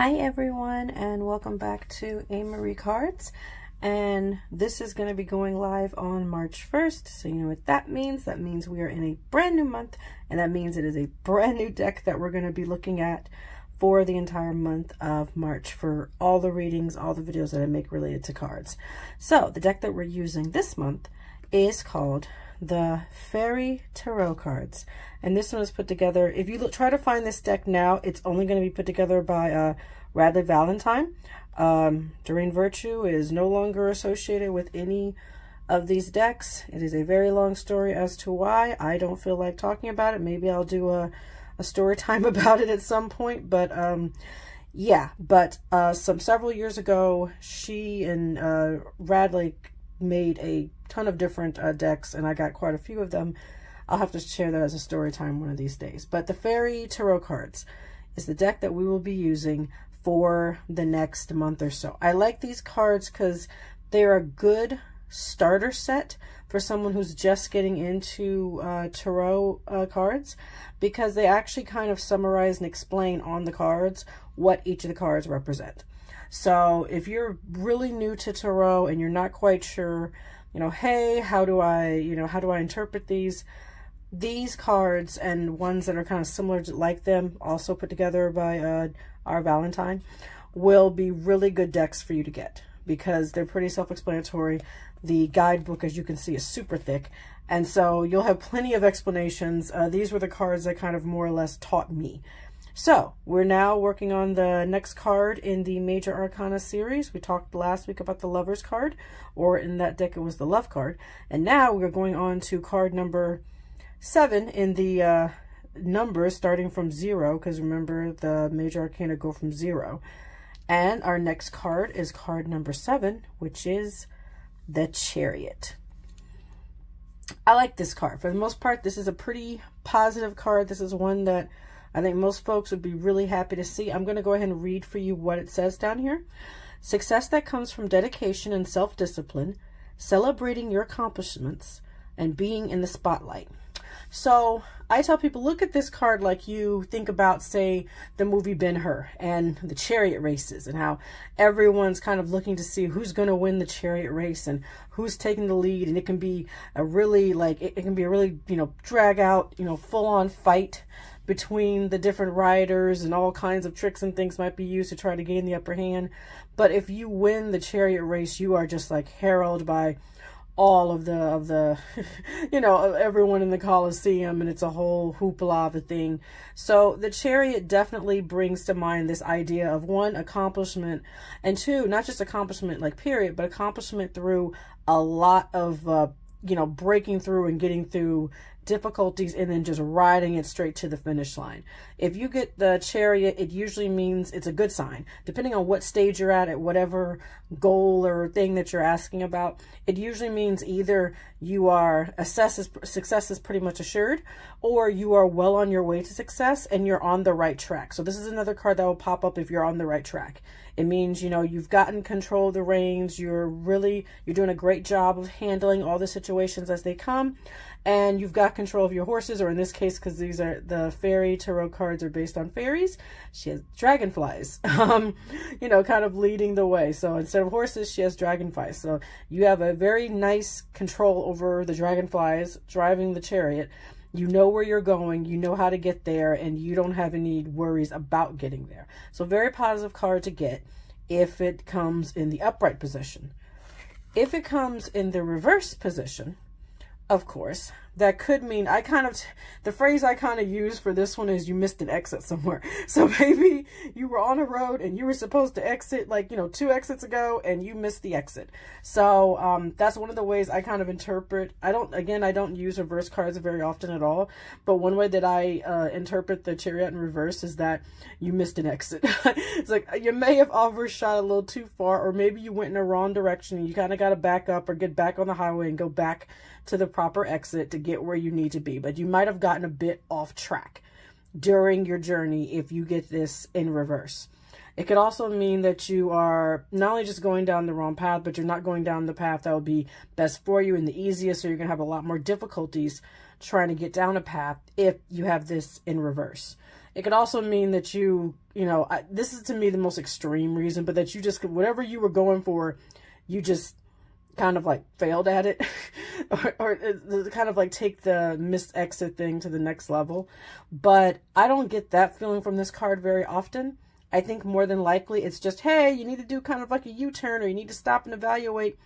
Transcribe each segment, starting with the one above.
Hi everyone, and welcome back to A. Marie Cards. And this is going to be going live on March 1st. So you know what that means. That means we are in a brand new month, and that means it is a brand new deck that we're going to be looking at for the entire month of March for all the readings, all the videos that I make related to cards. So the deck that we're using this month is called the Fairy Tarot cards, and this one is put together. If you try to find this deck now, it's only going to be put together by Radley Valentine. Doreen Virtue is no longer associated with any of these decks. It is a very long story as to why. I don't feel like talking about it. Maybe I'll do a story time about it at some point, but yeah, but several years ago, she and Radley made a ton of different decks, and I got quite a few of them. I'll have to share that as a story time one of these days. But the Fairy Tarot cards is the deck that we will be using for the next month or so. I like these cards because they're a good starter set for someone who's just getting into tarot cards, because they actually kind of summarize and explain on the cards what each of the cards represent. So if you're really new to tarot and you're not quite sure, hey, how do I interpret these cards, and ones that are kind of similar to like them, also put together by our Valentine, will be really good decks for you to get, because they're pretty self-explanatory. The guidebook, as you can see, is super thick, and so you'll have plenty of explanations. These were the cards that kind of more or less taught me. So we're now working on the next card in the Major Arcana series. We talked last week about the Lover's card, or in that deck it was the Love card, and now we're going on to card number 7 in the numbers starting from 0, because remember the Major Arcana go from 0. And our next card is card number 7, which is the Chariot. I like this card. For the most part, this is a pretty positive card. This is one that I think most folks would be really happy to see. I'm going to go ahead and read for you what it says down here. Success that comes from dedication and self-discipline, celebrating your accomplishments, and being in the spotlight. So I tell people, look at this card like you think about, say, the movie Ben-Hur and the chariot races, and how everyone's kind of looking to see who's going to win the chariot race and who's taking the lead. And it can be a really, it can be a really, drag out, full on fight between the different riders, and all kinds of tricks and things might be used to try to gain the upper hand. But if you win the chariot race, you are just like heralded by all of the everyone in the Colosseum, and it's a whole hoopla of a thing. So the Chariot definitely brings to mind this idea of, 1, accomplishment, and 2, not just accomplishment like period, but accomplishment through a lot of breaking through and getting through difficulties, and then just riding it straight to the finish line. If you get the Chariot, it usually means it's a good sign. Depending on what stage you're at whatever goal or thing that you're asking about, it usually means either you are success is pretty much assured, or you are well on your way to success and you're on the right track. So this is another card that will pop up if you're on the right track. It means, you've gotten control of the reins. You're doing a great job of handling all the situations as they come, and you've got control of your horses, or in this case, because these are the Fairy Tarot cards are based on fairies, she has dragonflies, kind of leading the way. So instead of horses, she has dragonflies. So you have a very nice control over the dragonflies driving the chariot. You know where you're going, you know how to get there, and you don't have any worries about getting there. So very positive card to get if it comes in the upright position. If it comes in the reverse position, of course, that could mean, the phrase I kind of use for this one is you missed an exit somewhere. So maybe you were on a road and you were supposed to exit 2 exits ago, and you missed the exit. So that's one of the ways I kind of interpret. I don't use reverse cards very often at all, but one way that I interpret the Chariot in reverse is that you missed an exit. It's like you may have overshot a little too far, or maybe you went in a wrong direction and you kind of got to back up or get back on the highway and go back to the proper exit to get where you need to be. But you might have gotten a bit off track during your journey if you get this in reverse. It could also mean that you are not only just going down the wrong path, but you're not going down the path that would be best for you and the easiest, so you're going to have a lot more difficulties trying to get down a path if you have this in reverse. It could also mean that this is to me the most extreme reason, but that you just, whatever you were going for, you just kind of like failed at it or kind of like take the missed exit thing to the next level. But I don't get that feeling from this card very often. I think more than likely it's just, hey, you need to do kind of like a U-turn, or you need to stop and evaluate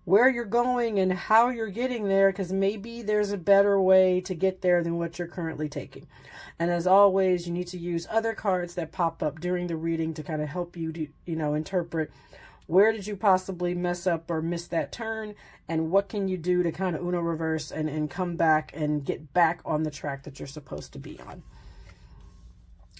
where you're going and how you're getting there, because maybe there's a better way to get there than what you're currently taking. And as always, you need to use other cards that pop up during the reading to kind of help you to, interpret where did you possibly mess up or miss that turn, and what can you do to kind of Uno reverse and come back and get back on the track that you're supposed to be on.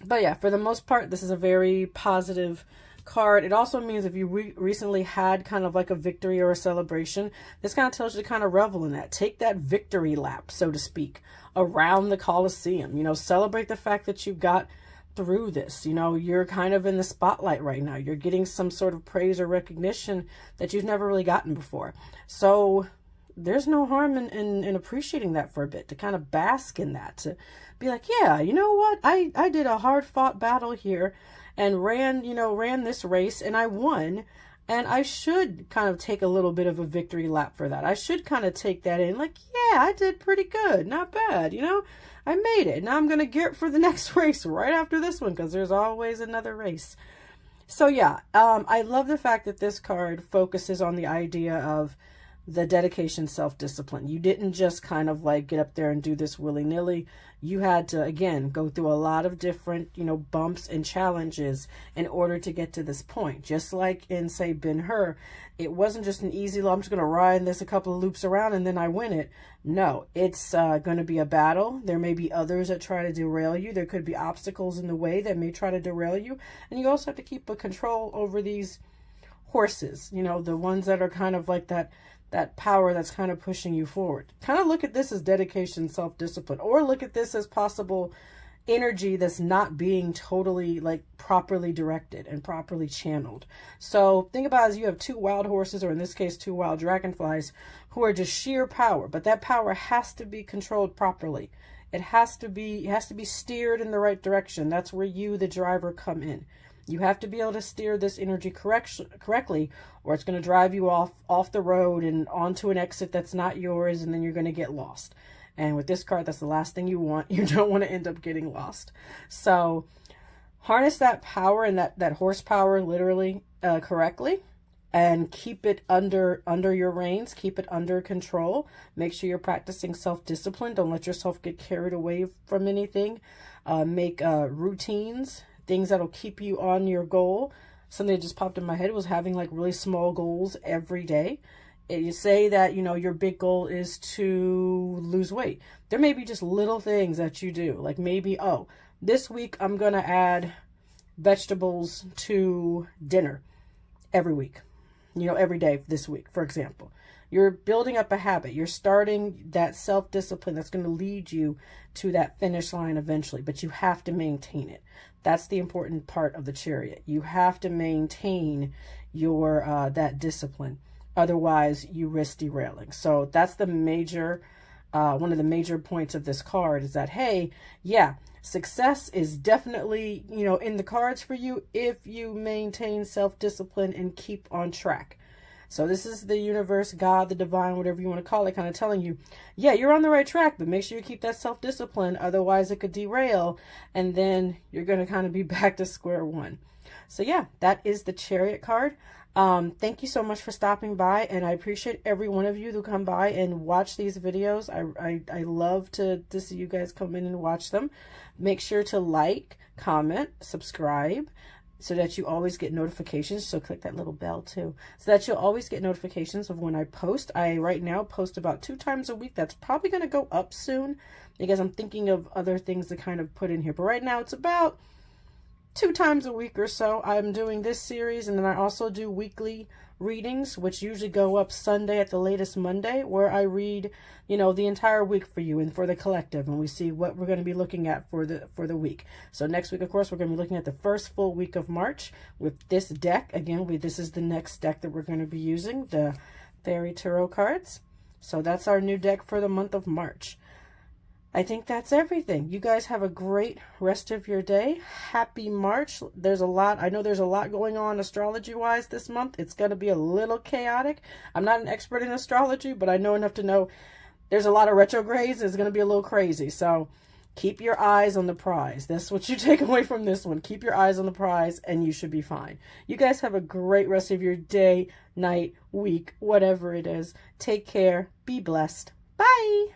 But yeah, for the most part, this is a very positive card. It also means if you recently had kind of like a victory or a celebration, this kind of tells you to kind of revel in that. Take that victory lap, so to speak, around the Coliseum. Celebrate the fact that you got through this. You're kind of in the spotlight right now. You're getting some sort of praise or recognition that you've never really gotten before. So there's no harm in appreciating that for a bit, to kind of bask in that, to be like, yeah, you know what? I did a hard fought battle here and ran this race and I won. And I should kind of take a little bit of a victory lap for that. I should kind of take that in like, yeah, I did pretty good. Not bad. I made it. Now I'm going to gear up for the next race right after this one, because there's always another race. So yeah, I love the fact that this card focuses on the idea of the dedication, self-discipline. You didn't just kind of like get up there and do this willy-nilly. You had to, again, go through a lot of different, bumps and challenges in order to get to this point. Just like in, say, Ben-Hur, it wasn't just an easy, I'm just going to ride this a couple of loops around and then I win it. No, it's going to be a battle. There may be others that try to derail you. There could be obstacles in the way that may try to derail you. And you also have to keep a control over these horses, the ones that are kind of like that power that's kind of pushing you forward. Kind of look at this as dedication, self-discipline, or look at this as possible energy that's not being totally like properly directed and properly channeled. So think about it as you have two wild horses, or in this case, two wild dragonflies, who are just sheer power, but that power has to be controlled properly. It has to be steered in the right direction. That's where you, the driver, come in. You have to be able to steer this energy correctly, or it's going to drive you off the road and onto an exit that's not yours, and then you're going to get lost. And with this card, that's the last thing you want. You don't want to end up getting lost. So harness that power and that horsepower literally correctly, and keep it under your reins. Keep it under control. Make sure you're practicing self-discipline. Don't let yourself get carried away from anything. Make routines, things that'll keep you on your goal. Something that just popped in my head was having like really small goals every day. You say that, your big goal is to lose weight. There may be just little things that you do. Like maybe, this week I'm going to add vegetables to dinner every week. Every day this week, for example. You're building up a habit. You're starting that self-discipline that's going to lead you to that finish line eventually, but you have to maintain it. That's the important part of the Chariot. You have to maintain your that discipline. Otherwise, you risk derailing. So that's the major, one of the major points of this card is that, hey, yeah, success is definitely, in the cards for you if you maintain self-discipline and keep on track. So this is the universe, God, the divine, whatever you want to call it, kind of telling you, yeah, you're on the right track, but make sure you keep that self-discipline. Otherwise, it could derail, and then you're going to kind of be back to square one. So yeah, that is the Chariot card. Thank you so much for stopping by, and I appreciate every one of you who come by and watch these videos. I love to see you guys come in and watch them. Make sure to like, comment, subscribe, so that you always get notifications. So click that little bell too, so that you'll always get notifications of when I post. I right now post about 2 times a week. That's probably going to go up soon because I'm thinking of other things to kind of put in here. But right now it's about 2 times a week or so. I'm doing this series, and then I also do weekly readings, which usually go up Sunday at the latest Monday, where I read, the entire week for you and for the collective, and we see what we're going to be looking at for the week. So next week, of course, we're going to be looking at the first full week of March with this deck. Again, this is the next deck that we're going to be using, the Fairy Tarot cards. So that's our new deck for the month of March. I think that's everything. You guys have a great rest of your day. Happy March. I know there's a lot going on astrology-wise this month. It's going to be a little chaotic. I'm not an expert in astrology, but I know enough to know there's a lot of retrogrades. It's going to be a little crazy. So keep your eyes on the prize. That's what you take away from this one. Keep your eyes on the prize and you should be fine. You guys have a great rest of your day, night, week, whatever it is. Take care. Be blessed. Bye.